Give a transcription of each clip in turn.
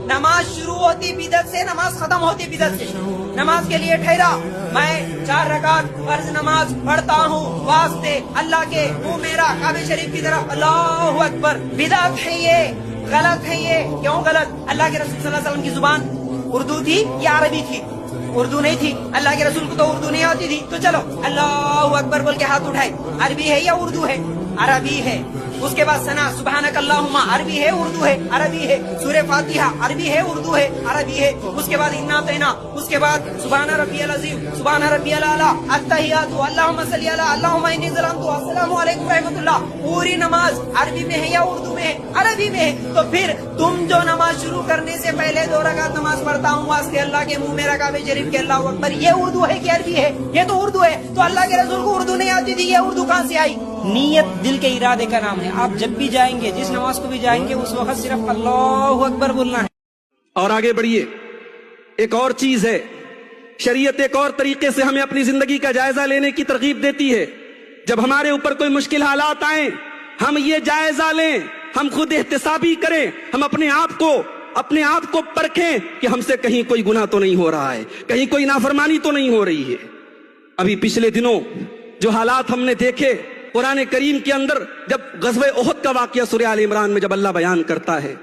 نماز شروع ہوتی بدعت سے، نماز ختم ہوتی بدعت سے. نماز کے لیے ٹھہرا، میں 4 رکعت فرض نماز پڑھتا ہوں واسطے اللہ کے، وہ میرا کعبہ شریف کی طرف، اللہ اکبر. بدعت ہے یہ، غلط ہے یہ. کیوں غلط؟ اللہ کے رسول صلی اللہ علیہ وسلم کی زبان اردو تھی یا عربی تھی؟ اردو نہیں تھی. اللہ کے رسول کو تو اردو نہیں آتی تھی، تو چلو اللہ اکبر بول کے ہاتھ اٹھائے. عربی ہے یا اردو ہے؟ عربی ہے. اس کے بعد ثنا سبحانک اللہم عربی ہے اردو ہے؟ عربی ہے. سورہ فاتحہ عربی ہے اردو ہے؟ عربی ہے. اس کے بعد انا اعطینا، اس کے بعد سبحان ربی العظیم، سبحان ربی الاعلی، التحیات اللہم صلی علی اللہم انی ظلمت، السلام علیکم رحمۃ اللہ. پوری نماز عربی میں ہے یا اردو میں ہے؟ عربی میں ہے. تو پھر تم جو نماز شروع کرنے سے پہلے 2 رکعت نماز پڑھتا ہوں واسطے اللہ کے، منہ میرا کعبہ شریف کے، اللہ اکبر، یہ اردو ہے کہ عربی ہے؟ یہ تو اردو ہے. تو اللہ کے رسول کو اردو نہیں آتی تھی، یہ اردو کہاں سے آئی؟ نیت دل کے ارادے کا نام ہے. آپ جب بھی جائیں گے، جس نماز کو بھی جائیں گے، اس وقت صرف اللہ اکبر بولنا ہے. اور آگے بڑھیے. ایک اور چیز ہے، شریعت ایک اور طریقے سے ہمیں اپنی زندگی کا جائزہ لینے کی ترغیب دیتی ہے. جب ہمارے اوپر کوئی مشکل حالات آئیں، ہم یہ جائزہ لیں، ہم خود احتسابی کریں، ہم اپنے آپ کو پرکھیں کہ ہم سے کہیں کوئی گناہ تو نہیں ہو رہا ہے، کہیں کوئی نافرمانی تو نہیں ہو رہی ہے. ابھی پچھلے دنوں جو حالات ہم نے دیکھے قرآن کریم کے اندر، جب غزوہ احد کا واقعہ سورہ آل عمران میں جب اللہ بیان کرتا ہے،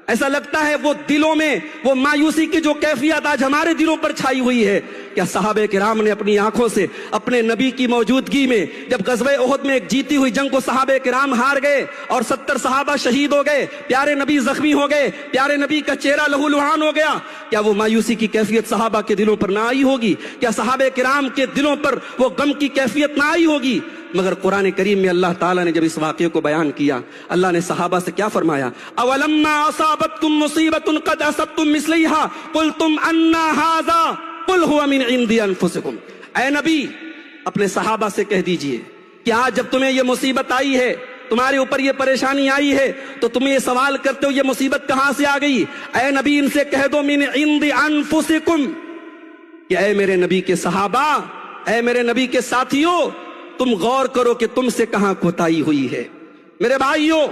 ایسا لگتا ہے وہ دلوں میں وہ مایوسی کی جو کیفیت آج ہمارے دلوں پر چھائی ہوئی ہے. کیا صحابہ کرام نے اپنی آنکھوں سے اپنے نبی کی موجودگی میں، جب غزوہ احد میں ایک جیتی ہوئی جنگ کو صحابہ کرام ہار گئے اور 70 صحابہ شہید ہو گئے، پیارے نبی زخمی ہو گئے، پیارے نبی کا چہرہ لہو لہان ہو گیا، کیا وہ مایوسی کی کیفیت صحابہ کے دلوں پر نہ آئی ہوگی؟ کیا صحابہ کرام کے دلوں پر وہ غم کی کیفیت نہ آئی ہوگی؟ مگر قرآن کریم میں اللہ تعالیٰ نے جب اس واقعے کو بیان کیا، اللہ نے صحابہ سے کیا فرمایا؟ اولما اصابتکم مصیبت قد اصبتم مثلیہا قلتم انا ھذا قل هو من عند انفسکم. اے نبی، اپنے صحابہ سے کہہ دیجئے کہ آج جب تمہیں یہ مصیبت آئی ہے، تمہارے اوپر یہ پریشانی آئی ہے، تو تم یہ سوال کرتے ہو یہ مصیبت کہاں سے آ گئی؟ اے نبی، ان سے کہہ دو من عند انفسکم، کہ اے میرے نبی کے صحابہ، اے میرے نبی کے ساتھیوں، تم غور کرو کہ تم سے کہاں کوتاہی ہوئی ہے. میرے بھائیوں،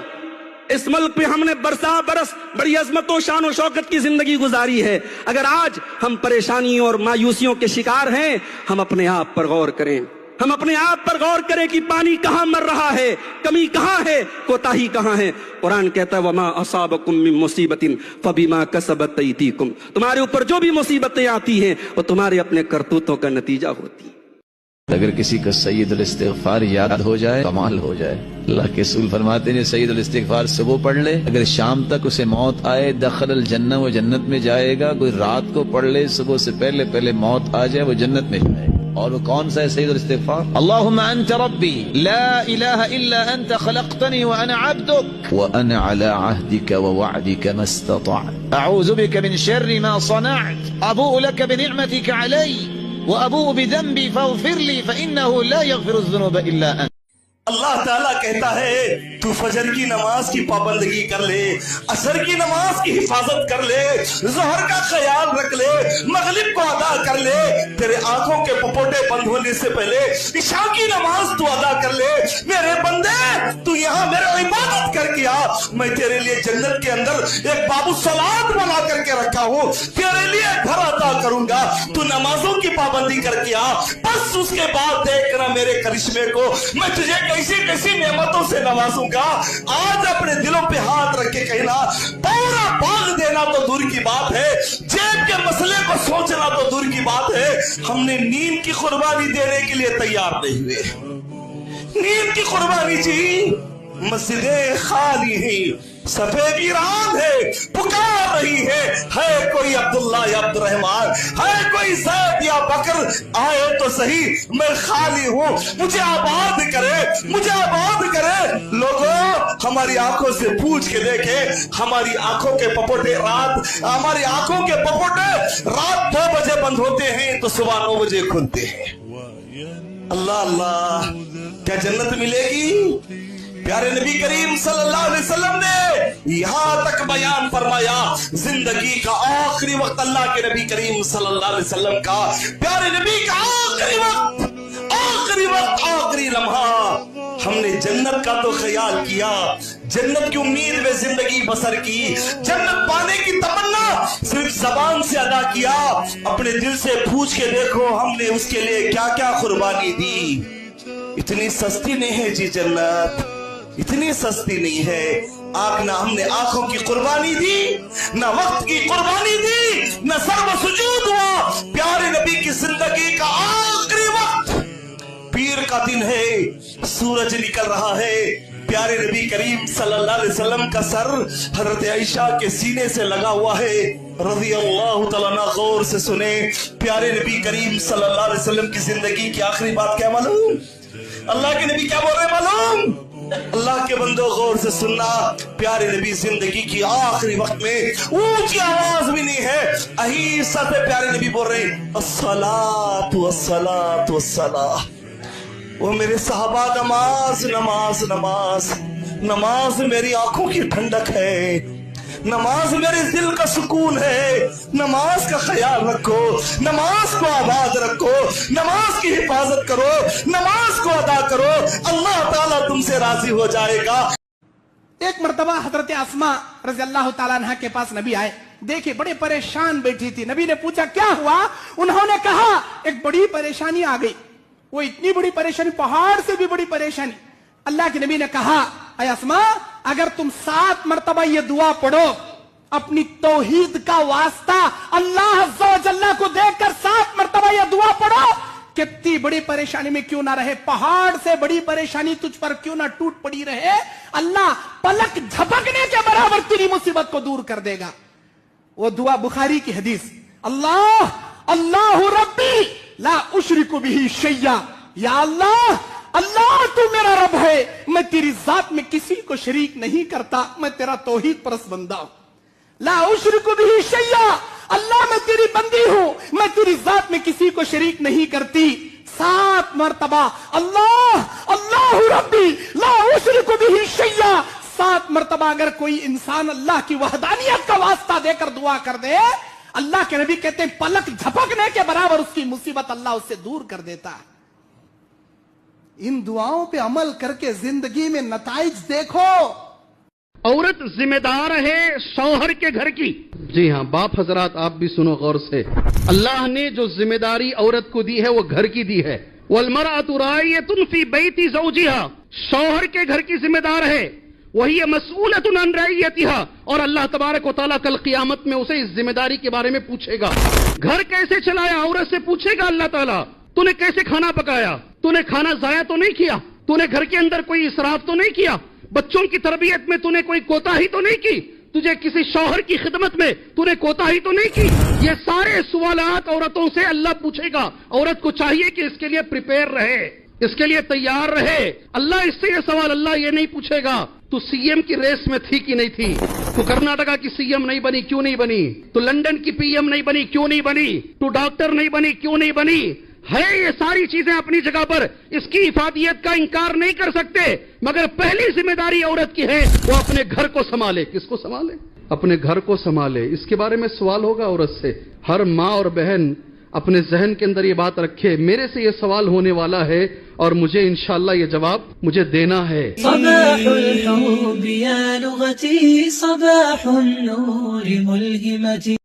اس ملک پہ ہم نے برسا برس بڑی عظمت و شان و شوکت کی زندگی گزاری ہے. اگر آج ہم پریشانیوں اور مایوسیوں کے شکار ہیں، ہم اپنے آپ پر غور کریں، ہم اپنے آپ پر غور کریں کہ پانی کہاں مر رہا ہے، کمی کہاں ہے، کوتاہی کہاں ہے. قرآن کہتا ہے وَمَا أَصَابَكُم مِّن مُّصِيبَةٍ فَبِمَا كَسَبَتْ أَيْدِيكُم. تمہارے اوپر جو بھی مصیبتیں آتی ہیں وہ تمہارے اپنے کرتوتوں کا نتیجہ ہوتی ہیں. اگر کسی کا سید الاستغفار یاد ہو جائے کمال ہو جائے. اللہ کے رسول فرماتے ہیں سید الاستغفار صبح پڑھ لے، اگر شام تک اسے موت آئے دخل الجنہ، وہ جنت میں جائے گا. کوئی رات کو پڑھ لے، صبح سے پہلے موت آ جائے، وہ جنت میں جائے گا. اور وہ کون سا ہے سید الاستغفار؟ اللہم انت ربی لا الہ الا انت خلقتنی وانا عبدک وانا علی عہدک ووعدک ما استطعت اعوذ بک من شر ما صنعت ابوء لک بنعمتک علی وَأَبُوءُ بِذَنْبِي فَاغْفِرْ لِي فَإِنَّهُ لَا يَغْفِرُ الذُّنُوبَ إِلَّا أَنْتَ. اللہ تعالیٰ کہتا ہے تو فجر کی نماز کی پابندگی کر لے، عصر کی نماز کی حفاظت کر لے، ظہر کا خیال رکھ لے، مغرب کو ادا کر لے، تیرے آنکھوں کے پپوٹے بند ہونے سے پہلے عشاء کی نماز تو ادا کر لے. میرے بندے، تو یہاں میرا عبادت کر کے آ، میں تیرے لیے جنت کے اندر ایک باب الصلاۃ بنا کر کے رکھا ہوں، تیرے لیے گھر عطا کروں گا. تو نمازوں کی پابندی کر کے آ، بس اس کے بعد دیکھنا میرے کرشمے کو، میں تجھے کیسی نعمتوں سے نوازوں گا. آج اپنے دلوں پہ ہاتھ رکھ کے کہنا، پورا باغ دینا تو دور کی بات ہے، جیب کے مسئلے کو سوچنا تو دور کی بات ہے، ہم نے نیند کی قربانی دینے کے لیے تیار نہیں ہوئے. نیند کی قربانی چاہیے. مسجدیں خالی ہیں، صفے ویران ہے، پکار رہی ہے کوئی عبداللہ یا عبد الرحمان، ہے کوئی زید یا بکر، آئے تو صحیح، میں خالی ہوں، مجھے آباد کرے. لوگوں، ہماری آنکھوں سے پوچھ کے دیکھیں، ہماری آنکھوں کے پپوٹے رات 2 بجے بند ہوتے ہیں تو صبح 9 بجے کھلتے ہیں. اللہ اللہ، کیا جنت ملے گی؟ پیارے نبی کریم صلی اللہ علیہ وسلم نے یہاں تک بیان فرمایا، زندگی کا آخری وقت اللہ کے نبی کریم صلی اللہ علیہ وسلم کا، پیارے نبی کا آخری لمحہ، ہم نے جنت کا تو خیال کیا، جنت کی امید میں زندگی بسر کی، جنت پانے کی تمنا پیدا کیا، اپنے دل سے پوچھ کے دیکھو ہم نے اس کے لیے کیا کیا قربانی دی۔ اتنی سستی نہیں ہے جی جنت، اتنی سستی نہیں ہے۔ نہ ہم نے آنکھوں کی قربانی دی، نہ وقت کی قربانی دی، نہ سر و سجود ہوا۔ پیارے نبی کی زندگی کا آخری وقت پیر کا دن ہے، سورج نکل رہا ہے، پیارے نبی کریم صلی اللہ علیہ وسلم کا سر حضرت عائشہ کے سینے سے لگا ہوا ہے رضی اللہ تعالیٰ عنہ۔ غور سے سنیں پیارے نبی کریم صلی اللہ علیہ وسلم کی زندگی کی آخری بات کیا معلوم؟ اللہ کے نبی کیا بول رہے معلوم؟ اللہ کے بندو غور سے سننا، پیارے نبی زندگی کی آخری وقت میں اونچی آواز بھی نہیں ہے، آہستہ سے پیارے نبی بول رہے الصلاۃ والصلاۃ والصلاۃ۔ وہ میرے صحابہ نماز نماز نماز نماز میری آنکھوں کی ٹھنڈک ہے، نماز میرے دل کا سکون ہے۔ نماز کا خیال رکھو، نماز کو آباد رکھو، نماز کی حفاظت کرو، نماز کو ادا کرو، اللہ تعالیٰ تم سے راضی ہو جائے گا۔ ایک مرتبہ حضرت اسماء رضی اللہ تعالیٰ عنہ کے پاس نبی آئے، دیکھیں بڑے پریشان بیٹھی تھی۔ نبی نے پوچھا کیا ہوا؟ انہوں نے کہا ایک بڑی پریشانی آ گئی۔ وہ اتنی بڑی پریشانی، پہاڑ سے بھی بڑی پریشانی۔ اللہ کے نبی نے کہا اے اسماء، اگر تم 7 مرتبہ یہ دعا پڑھو، اپنی توحید کا واسطہ اللہ عز و جل کو دیکھ کر 7 مرتبہ یہ دعا پڑھو، کتنی بڑی پریشانی میں کیوں نہ رہے، پہاڑ سے بڑی پریشانی تجھ پر کیوں نہ ٹوٹ پڑی رہے، اللہ پلک جھپکنے کے برابر تیری مصیبت کو دور کر دے گا۔ وہ دعا بخاری کی حدیث، اللہ اللہ ربی لا اشرک بہ شیئا، یا اللہ اللہ تو میرا رب ہے، میں تیری ذات میں کسی کو شریک نہیں کرتا، میں تیرا توحید پرست بندہ ہوں۔ لا اشرک بہ شیئا، اللہ میں تیری بندی ہوں، میں تیری ذات میں کسی کو شریک نہیں کرتی۔ 7 مرتبہ اللہ اللہ ربی لا اشرک بہ شیئا، 7 مرتبہ اگر کوئی انسان اللہ کی وحدانیت کا واسطہ دے کر دعا کر دے، اللہ کے نبی کہتے ہیں پلک جھپکنے کے برابر اس کی مصیبت اللہ اس سے دور کر دیتا ہے۔ ان دعاؤں پہ عمل کر کے زندگی میں نتائج دیکھو۔ عورت ذمہ دار ہے شوہر کے گھر کی۔ جی ہاں باپ حضرات، آپ بھی سنو غور سے، اللہ نے جو ذمہ داری عورت کو دی ہے وہ گھر کی دی ہے۔ والمرأة راعیۃ فی بیت زوجہا، شوہر کے گھر کی ذمہ دار ہے، وہی مسئولۃ عن رعیتہا، اور اللہ تبارک و تعالیٰ کل قیامت میں اسے اس ذمہ داری کے بارے میں پوچھے گا۔ گھر کیسے چلایا عورت سے پوچھے گا اللہ تعالیٰ۔ تو نے کیسے کھانا پکایا؟ تو نے کھانا ضائع تو نہیں کیا؟ تو نے گھر کے اندر کوئی اسراف تو نہیں کیا؟ بچوں کی تربیت میں تو نے کوئی کوتاہی تو نہیں کی؟ تجھے کسی شوہر کی خدمت میں تو نے کوتاہی تو نہیں کی؟ یہ سارے سوالات عورتوں سے اللہ پوچھے گا۔ عورت کو چاہیے کہ اس کے لیے پریپیئر رہے، اس کے لیے تیار رہے۔ اللہ اس سے یہ سوال اللہ یہ نہیں پوچھے گا تو سی ایم کی ریس میں تھی کہ نہیں تھی، تو کرناٹکا کی سی ایم نہیں بنی کیوں نہیں بنی، تو لندن کی پی ایم نہیں بنی کیوں نہیں بنی، تو ڈاکٹر نہیں بنی کیوں نہیں بنی۔ ہے یہ ساری چیزیں اپنی جگہ پر، اس کی افادیت کا انکار نہیں کر سکتے، مگر پہلی ذمہ داری عورت کی ہے وہ اپنے گھر کو سنبھالے۔ کس کو سنبھالے؟ اپنے گھر کو سنبھالے۔ اس کے بارے میں سوال ہوگا عورت سے۔ ہر ماں اور بہن اپنے ذہن کے اندر یہ بات رکھے، میرے سے یہ سوال ہونے والا ہے اور مجھے انشاءاللہ یہ جواب مجھے دینا ہے۔ صباح الحب یا لغتی، صباح النور ملہمتی۔